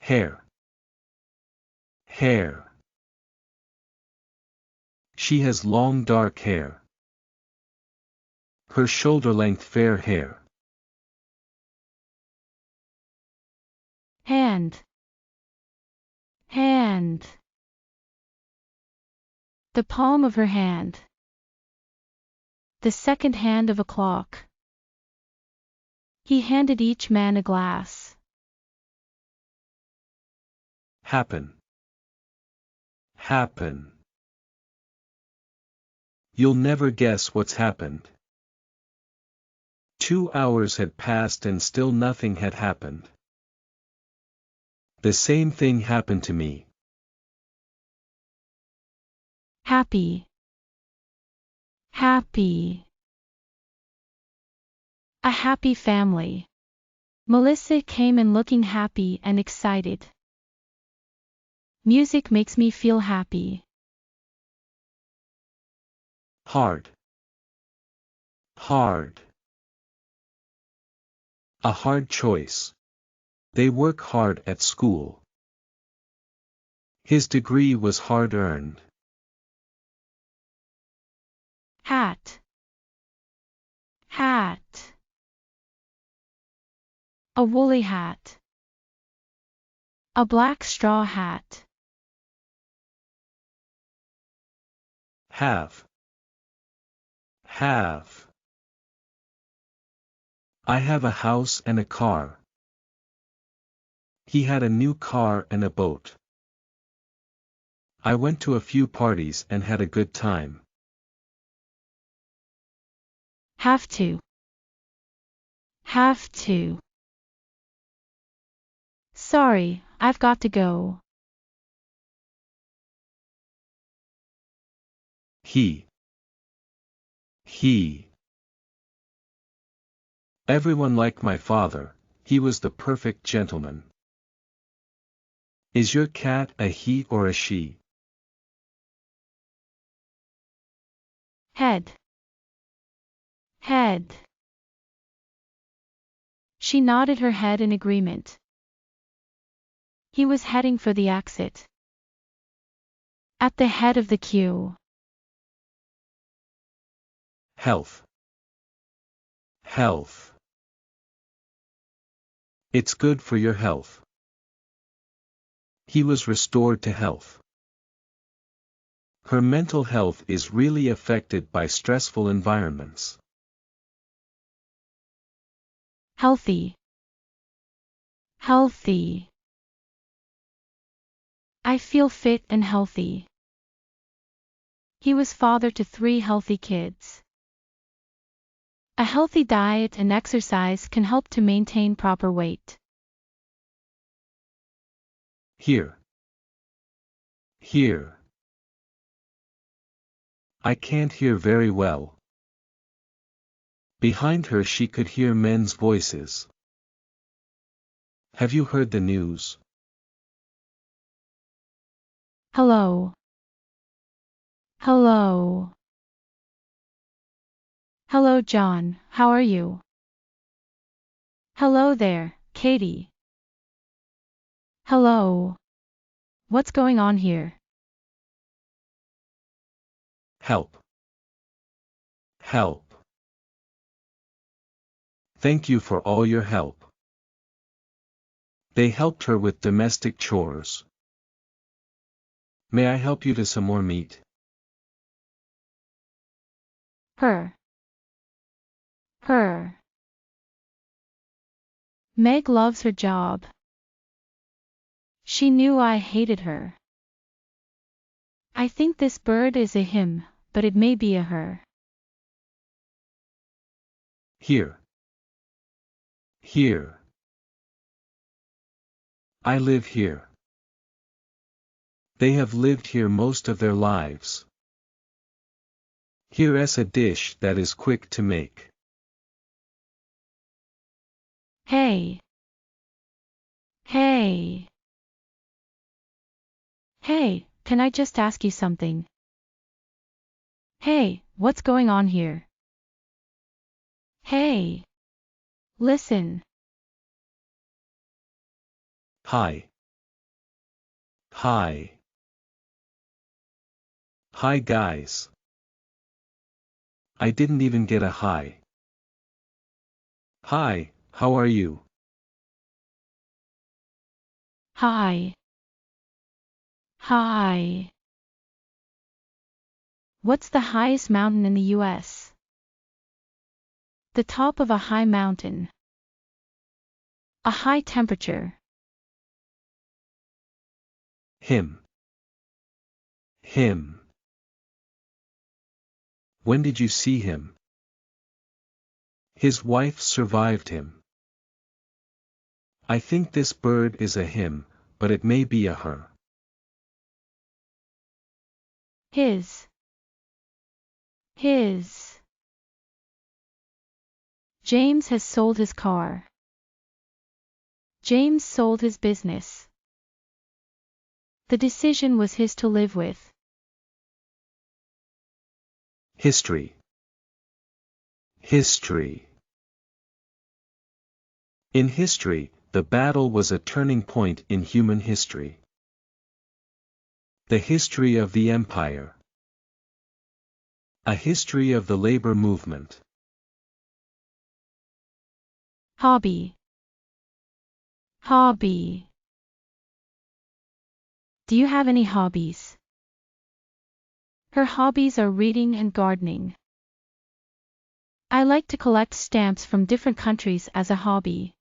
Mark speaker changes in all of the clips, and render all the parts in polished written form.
Speaker 1: Hair. Hair. She has long dark hair. Her shoulder-length fair hair.
Speaker 2: Hand. Hand. The palm of her hand. The second hand of a clock. He handed each man a glass.
Speaker 1: Happen. Happen. You'll never guess what's happened. 2 hours had passed and still nothing had happened. The same thing happened to me.
Speaker 2: Happy. Happy. A happy family. Melissa came in looking happy and excited. Music makes me feel happy.
Speaker 1: Hard. Hard. A hard choice. They work hard at school. His degree was hard-earned.
Speaker 2: Hat. Hat. A woolly hat. A black straw hat.
Speaker 1: Have. Have. I have a house and a car. He had a new car and a boat. I went to a few parties and had a good time.
Speaker 2: Have to. Have to. Sorry, I've got to go.
Speaker 1: He. Everyone liked my father, he was the perfect gentleman. Is your cat a he or a she?
Speaker 2: Head. Head. She nodded her head in agreement. He was heading for the exit. At the head of the queue.
Speaker 1: Health. Health. It's good for your health. He was restored to health. Her mental health is really affected by stressful environments.
Speaker 2: Healthy. Healthy. I feel fit and healthy. He was father to 3 healthy kids. A healthy diet and exercise can help to maintain proper weight.
Speaker 1: Here. Here. I can't hear very well. Behind her she could hear men's voices. Have you heard the news?
Speaker 2: Hello. Hello. Hello, John, how are you? Hello there, Katie. Hello. What's going on here?
Speaker 1: Help. Help. Thank you for all your help. They helped her with domestic chores. May I help you to some more meat?
Speaker 2: Her. Her. Meg loves her job. She knew I hated her. I think this bird is a him, but it may be a her.
Speaker 1: Here. Here. I live here. They have lived here most of their lives. Here's a dish that is quick to make.
Speaker 2: Hey. Hey. Hey, can I just ask you something? Hey, what's going on here? Hey. Listen.
Speaker 1: Hi. Hi. Hi guys. I didn't even get a hi. Hi, how are you?
Speaker 2: Hi. Hi. What's the highest mountain in the U.S.? The top of a high mountain. A high temperature.
Speaker 1: Him. Him. When did you see him? His wife survived him. I think this bird is a him, but it may be a her.
Speaker 2: His. His. James has sold his car. James sold his business. The decision was his to live with.
Speaker 1: History. History. In history, the battle was a turning point in human history. The history of the empire. A history of the labor movement.
Speaker 2: Hobby. Hobby. Do you have any hobbies? Her hobbies are reading and gardening. I like to collect stamps from different countries as a hobby.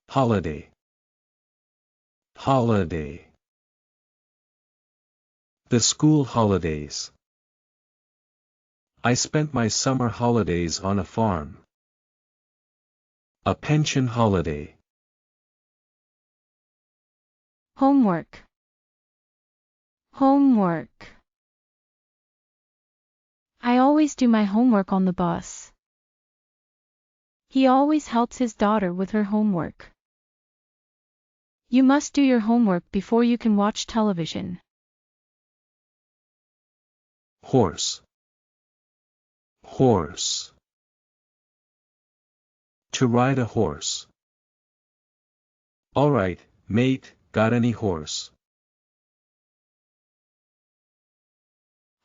Speaker 1: Holiday. Holiday. The school holidays. I spent my summer holidays on a farm. A pension holiday.
Speaker 2: Homework. Homework. I always do my homework on the bus. He always helps his daughter with her homework. You must do your homework before you can watch television.
Speaker 1: Horse. Horse. To ride a horse. All right, mate, got any horse?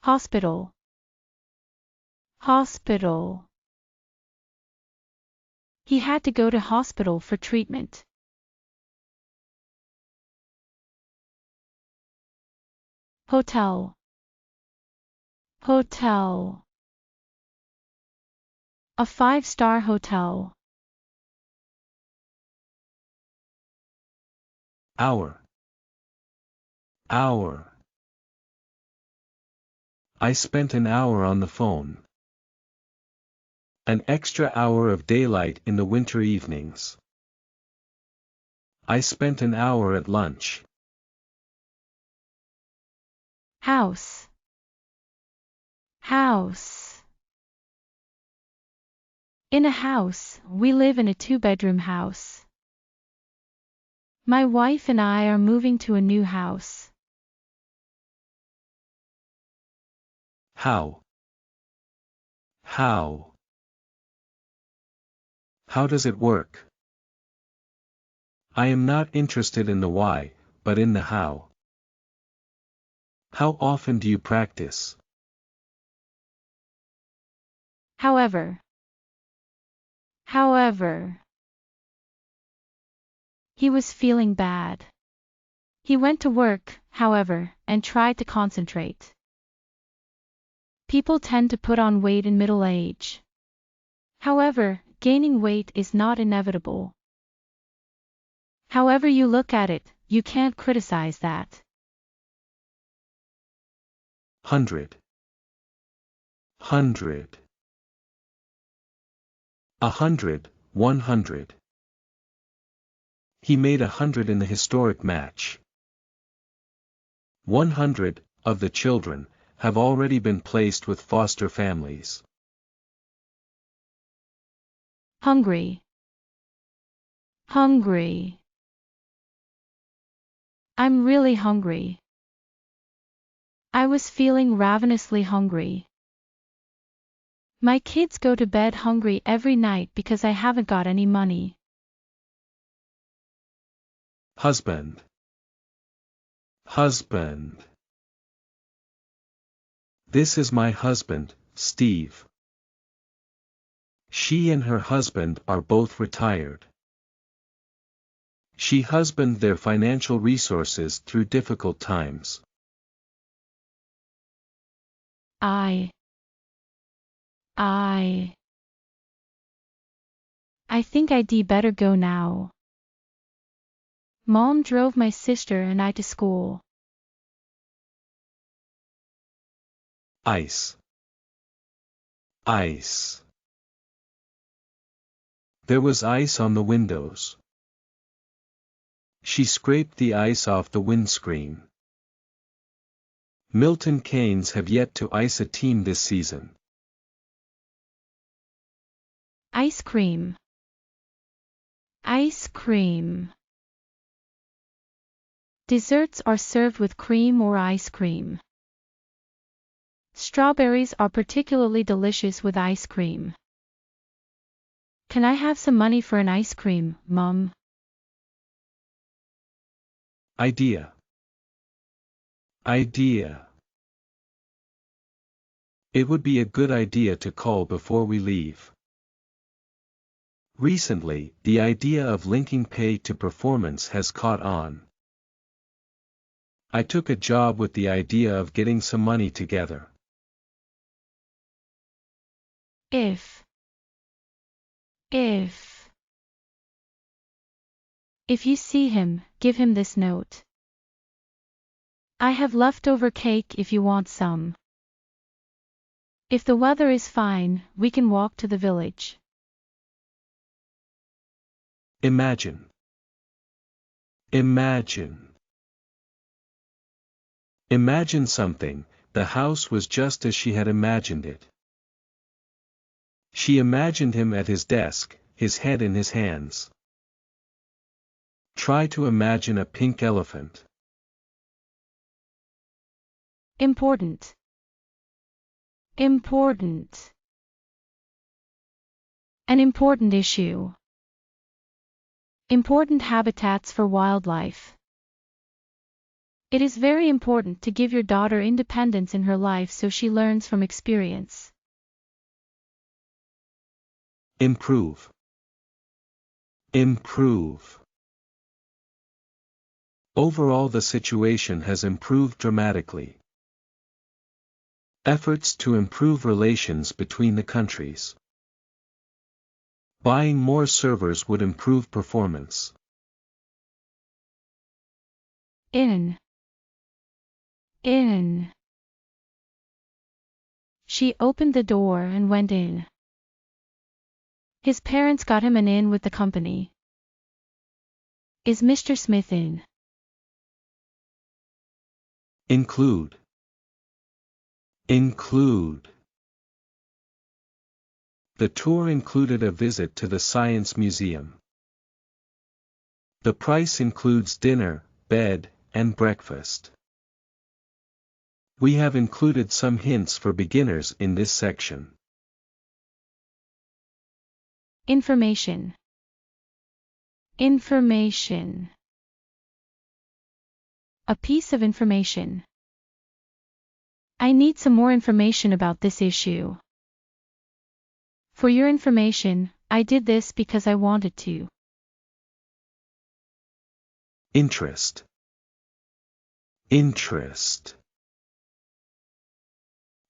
Speaker 2: Hospital. Hospital. He had to go to hospital for treatment. Hotel. Hotel. A 5-star hotel.
Speaker 1: Hour. Hour. I spent an hour on the phone. An extra hour of daylight in the winter evenings. I spent an hour at lunch.
Speaker 2: House. House. In a house, we live in a 2-bedroom house. My wife and I are moving to a new house.
Speaker 1: How? How? How does it work? I am not interested in the why, but in the how. How often do you practice?
Speaker 2: However. However. He was feeling bad. He went to work, however, and tried to concentrate. People tend to put on weight in middle age. However, gaining weight is not inevitable. However you look at it, you can't criticize that.
Speaker 1: 100. 100. 100, 100. He made 100 in the historic match. 100 of the children have already been placed with foster families.
Speaker 2: Hungry. Hungry. I'm really hungry. I was feeling ravenously hungry. My kids go to bed hungry every night because I haven't got any money.
Speaker 1: husband, husband. This is my husband, Steve. She and her husband are both retired. She husbanded their financial resources through difficult times.
Speaker 2: I think I'd better go now. Mom drove my sister and I to school.
Speaker 1: Ice, ice. There was ice on the windows. She scraped the ice off the windscreen. Milton Keynes have yet to ice a team this season.
Speaker 2: Ice cream, ice cream. Desserts are served with cream or ice cream. Strawberries are particularly delicious with ice cream. Can I have some money for an ice cream, Mum?
Speaker 1: Idea, idea. It would be a good idea to call before we leave. Recently, the idea of linking pay to performance has caught on. I took a job with the idea of getting some money together.
Speaker 2: If you see him, give him this note. I have leftover cake if you want some. If the weather is fine, we can walk to the village.
Speaker 1: Imagine, imagine. Imagine something. The house was just as she had imagined it. She imagined him at his desk, his head in his hands. Try to imagine a pink elephant.
Speaker 2: Important, important. An important issue. Important habitats for wildlife. It is very important to give your daughter independence in her life so she learns from experience.
Speaker 1: Improve, improve. Overall, the situation has improved dramatically. Efforts to improve relations between the countries. Buying more servers would improve performance.
Speaker 2: In. She opened the door and went in. His parents got him an in with the company. Is Mr. Smith in?
Speaker 1: Include, include. The tour included a visit to the Science Museum. The price includes dinner, bed, and breakfast. We have included some hints for beginners in this section.
Speaker 2: Information, information. A piece of information. I need some more information about this issue. For your information, I did this because I wanted to.
Speaker 1: Interest, interest.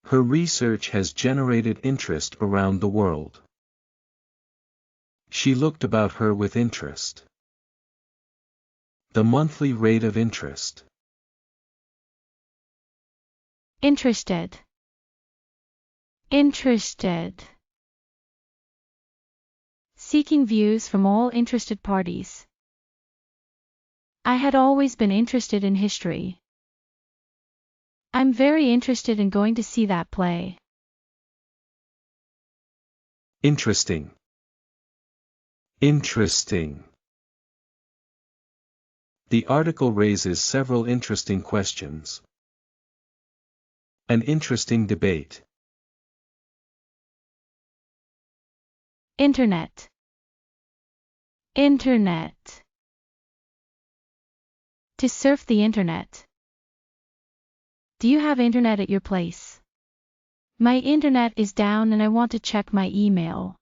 Speaker 1: Her research has generated interest around the world. She looked about her with interest. The monthly rate of interest.
Speaker 2: Interested, interested. Seeking views from all interested parties. I had always been interested in history. I'm very interested in going to see that play.
Speaker 1: Interesting, interesting. The article raises several interesting questions. An interesting debate.
Speaker 2: Internet, internet. To surf the internet. Do you have internet at your place? My internet is down and I want to check my email.